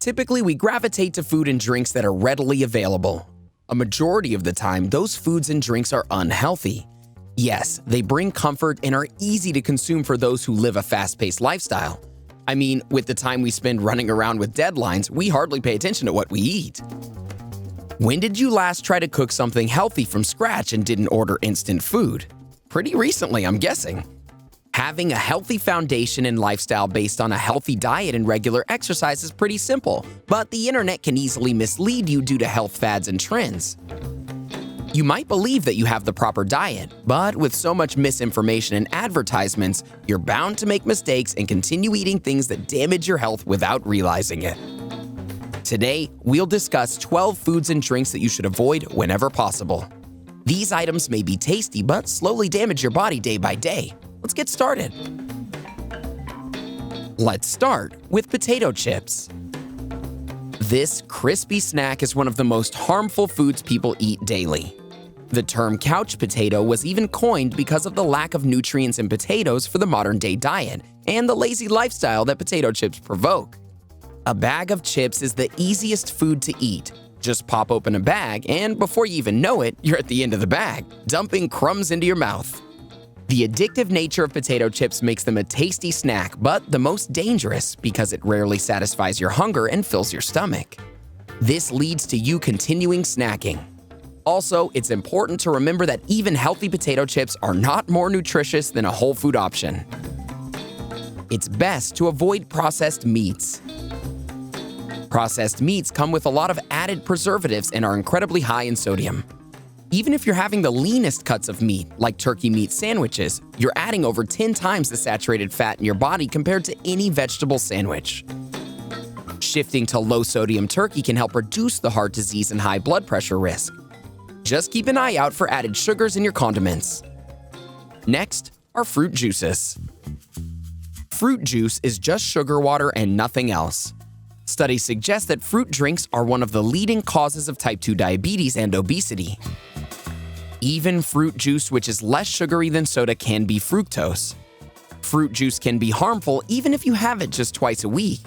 Typically, we gravitate to food and drinks that are readily available. A majority of the time, those foods and drinks are unhealthy. Yes, they bring comfort and are easy to consume for those who live a fast-paced lifestyle. I mean, with the time we spend running around with deadlines, we hardly pay attention to what we eat. When did you last try to cook something healthy from scratch and didn't order instant food? Pretty recently, I'm guessing. Having a healthy foundation and lifestyle based on a healthy diet and regular exercise is pretty simple, but the internet can easily mislead you due to health fads and trends. You might believe that you have the proper diet, but with so much misinformation and advertisements, you're bound to make mistakes and continue eating things that damage your health without realizing it. Today, we'll discuss 12 foods and drinks that you should avoid whenever possible. These items may be tasty, but slowly damage your body day by day. Let's get started. Let's start with potato chips. This crispy snack is one of the most harmful foods people eat daily. The term couch potato was even coined because of the lack of nutrients in potatoes for the modern-day diet and the lazy lifestyle that potato chips provoke. A bag of chips is the easiest food to eat. Just pop open a bag, and before you even know it, you're at the end of the bag, dumping crumbs into your mouth. The addictive nature of potato chips makes them a tasty snack, but the most dangerous because it rarely satisfies your hunger and fills your stomach. This leads to you continuing snacking. Also, it's important to remember that even healthy potato chips are not more nutritious than a whole food option. It's best to avoid processed meats. Processed meats come with a lot of added preservatives and are incredibly high in sodium. Even if you're having the leanest cuts of meat, like turkey meat sandwiches, you're adding over 10 times the saturated fat in your body compared to any vegetable sandwich. Shifting to low-sodium turkey can help reduce the heart disease and high blood pressure risk. Just keep an eye out for added sugars in your condiments. Next are fruit juices. Fruit juice is just sugar water and nothing else. Studies suggest that fruit drinks are one of the leading causes of type 2 diabetes and obesity. Even fruit juice, which is less sugary than soda, can be fructose. Fruit juice can be harmful even if you have it just twice a week.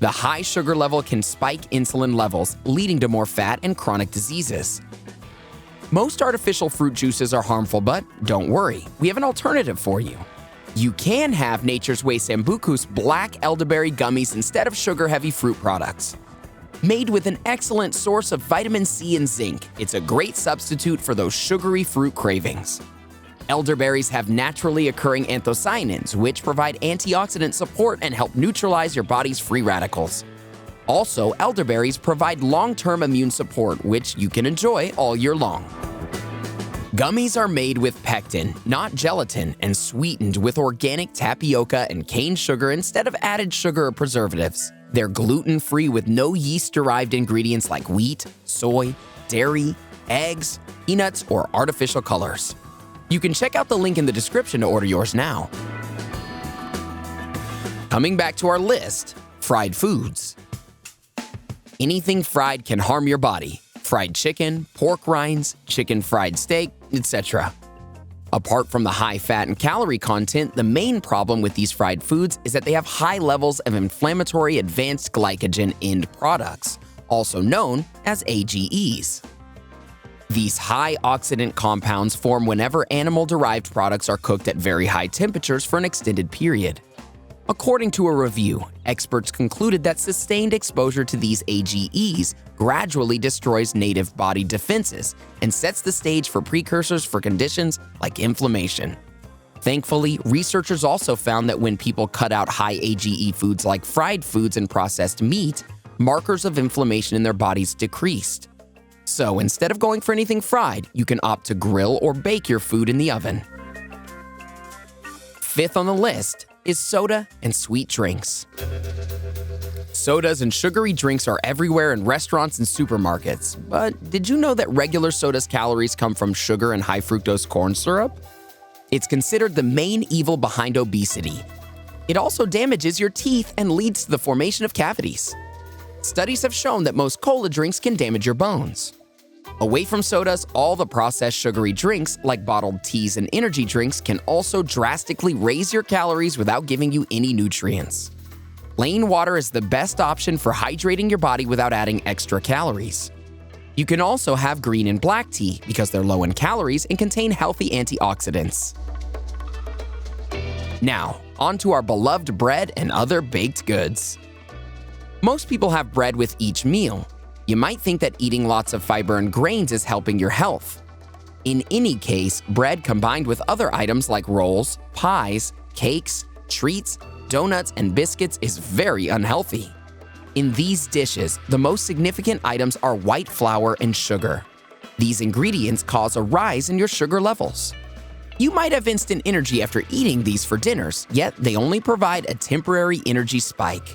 The high sugar level can spike insulin levels, leading to more fat and chronic diseases. Most artificial fruit juices are harmful, but don't worry, we have an alternative for you. You can have Nature's Way Sambucus black elderberry gummies instead of sugar-heavy fruit products. Made with an excellent source of vitamin C and zinc, it's a great substitute for those sugary fruit cravings. Elderberries have naturally occurring anthocyanins, which provide antioxidant support and help neutralize your body's free radicals. Also, elderberries provide long-term immune support, which you can enjoy all year long. Gummies are made with pectin, not gelatin, and sweetened with organic tapioca and cane sugar instead of added sugar or preservatives. They're gluten-free with no yeast-derived ingredients like wheat, soy, dairy, eggs, peanuts, or artificial colors. You can check out the link in the description to order yours now. Coming back to our list, fried foods. Anything fried can harm your body. Fried chicken, pork rinds, chicken fried steak, etc. Apart from the high fat and calorie content, the main problem with these fried foods is that they have high levels of inflammatory advanced glycogen end products, also known as AGEs. These high oxidant compounds form whenever animal-derived products are cooked at very high temperatures for an extended period. According to a review, experts concluded that sustained exposure to these AGEs gradually destroys native body defenses and sets the stage for precursors for conditions like inflammation. Thankfully, researchers also found that when people cut out high AGE foods like fried foods and processed meat, markers of inflammation in their bodies decreased. So instead of going for anything fried, you can opt to grill or bake your food in the oven. Fifth on the list is soda and sweet drinks. Sodas and sugary drinks are everywhere in restaurants and supermarkets, but did you know that regular soda's calories come from sugar and high fructose corn syrup? It's considered the main evil behind obesity. It also damages your teeth and leads to the formation of cavities. Studies have shown that most cola drinks can damage your bones. Away from sodas, all the processed sugary drinks, like bottled teas and energy drinks, can also drastically raise your calories without giving you any nutrients. Plain water is the best option for hydrating your body without adding extra calories. You can also have green and black tea because they're low in calories and contain healthy antioxidants. Now, on to our beloved bread and other baked goods. Most people have bread with each meal. You might think that eating lots of fiber and grains is helping your health. In any case, bread combined with other items like rolls, pies, cakes, treats, donuts, and biscuits is very unhealthy. In these dishes, the most significant items are white flour and sugar. These ingredients cause a rise in your sugar levels. You might have instant energy after eating these for dinners, yet they only provide a temporary energy spike.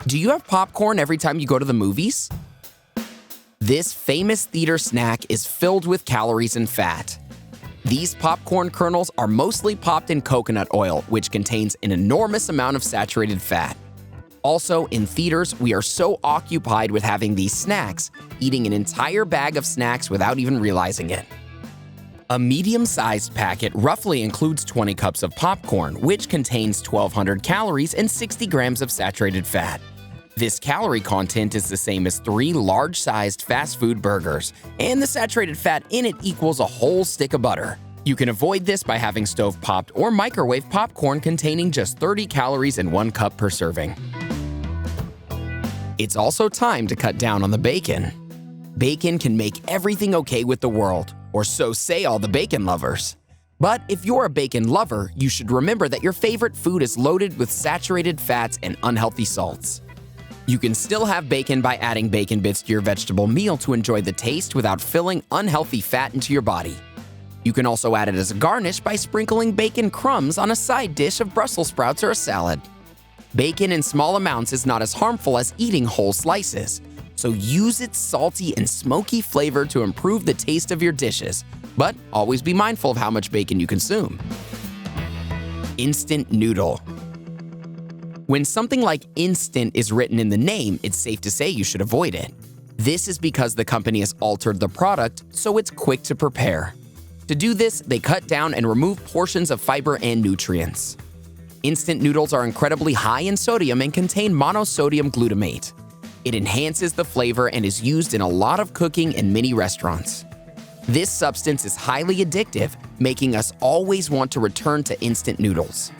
Do you have popcorn every time you go to the movies? This famous theater snack is filled with calories and fat. These popcorn kernels are mostly popped in coconut oil, which contains an enormous amount of saturated fat. Also, in theaters, we are so occupied with having these snacks, eating an entire bag of snacks without even realizing it. A medium-sized packet roughly includes 20 cups of popcorn, which contains 1,200 calories and 60 grams of saturated fat. This calorie content is the same as 3 large-sized fast food burgers, and the saturated fat in it equals a whole stick of butter. You can avoid this by having stove-popped or microwave popcorn containing just 30 calories and 1 cup per serving. It's also time to cut down on the bacon. Bacon can make everything okay with the world, or so say all the bacon lovers. But if you're a bacon lover, you should remember that your favorite food is loaded with saturated fats and unhealthy salts. You can still have bacon by adding bacon bits to your vegetable meal to enjoy the taste without filling unhealthy fat into your body. You can also add it as a garnish by sprinkling bacon crumbs on a side dish of Brussels sprouts or a salad. Bacon in small amounts is not as harmful as eating whole slices, so use its salty and smoky flavor to improve the taste of your dishes, but always be mindful of how much bacon you consume. Instant noodle. When something like instant is written in the name, it's safe to say you should avoid it. This is because the company has altered the product so it's quick to prepare. To do this, they cut down and remove portions of fiber and nutrients. Instant noodles are incredibly high in sodium and contain monosodium glutamate. It enhances the flavor and is used in a lot of cooking in many restaurants. This substance is highly addictive, making us always want to return to instant noodles.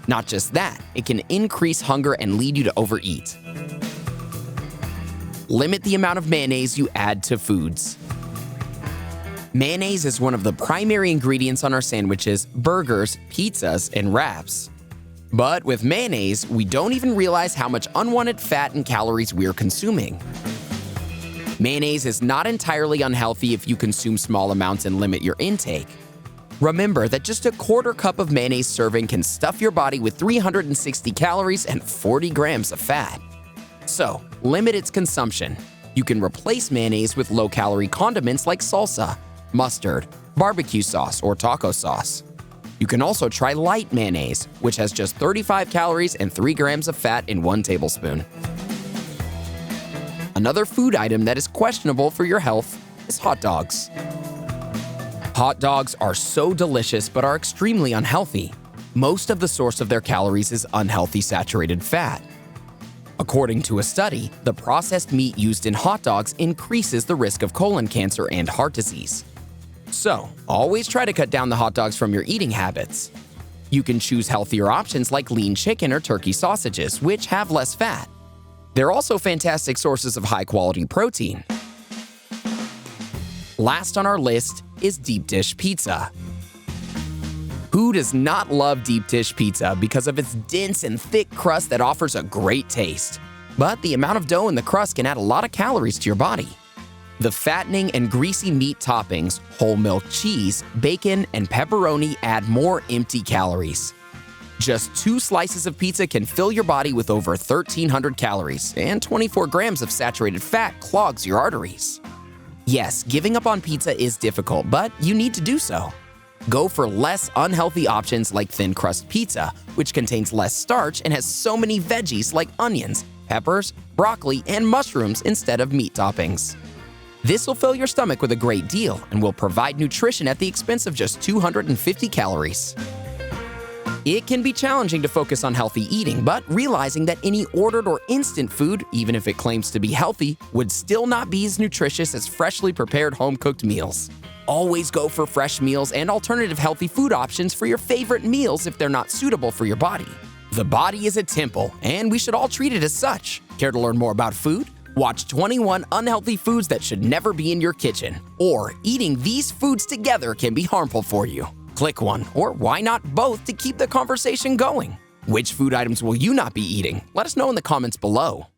Not just that, it can increase hunger and lead you to overeat. Limit the amount of mayonnaise you add to foods. Mayonnaise is one of the primary ingredients on our sandwiches, burgers, pizzas, and wraps. But with mayonnaise, we don't even realize how much unwanted fat and calories we're consuming. Mayonnaise is not entirely unhealthy if you consume small amounts and limit your intake. Remember that just a quarter cup of mayonnaise serving can stuff your body with 360 calories and 40 grams of fat. So, limit its consumption. You can replace mayonnaise with low-calorie condiments like salsa, mustard, barbecue sauce, or taco sauce. You can also try light mayonnaise, which has just 35 calories and 3 grams of fat in 1 tablespoon. Another food item that is questionable for your health is hot dogs. Hot dogs are so delicious but are extremely unhealthy. Most of the source of their calories is unhealthy saturated fat. According to a study, the processed meat used in hot dogs increases the risk of colon cancer and heart disease. So, always try to cut down the hot dogs from your eating habits. You can choose healthier options like lean chicken or turkey sausages, which have less fat. They're also fantastic sources of high-quality protein. Last on our list is deep dish pizza. Who does not love deep dish pizza because of its dense and thick crust that offers a great taste? But the amount of dough in the crust can add a lot of calories to your body. The fattening and greasy meat toppings, whole milk cheese, bacon, and pepperoni add more empty calories. Just 2 slices of pizza can fill your body with over 1,300 calories, and 24 grams of saturated fat clogs your arteries. Yes, giving up on pizza is difficult, but you need to do so. Go for less unhealthy options like thin crust pizza, which contains less starch and has so many veggies like onions, peppers, broccoli, and mushrooms instead of meat toppings. This will fill your stomach with a great deal and will provide nutrition at the expense of just 250 calories. It can be challenging to focus on healthy eating, but realizing that any ordered or instant food, even if it claims to be healthy, would still not be as nutritious as freshly prepared home-cooked meals. Always go for fresh meals and alternative healthy food options for your favorite meals if they're not suitable for your body. The body is a temple, and we should all treat it as such. Care to learn more about food? Watch 21 unhealthy foods that should never be in your kitchen. Or eating these foods together can be harmful for you. Click one, or why not both, to keep the conversation going. Which food items will you not be eating? Let us know in the comments below.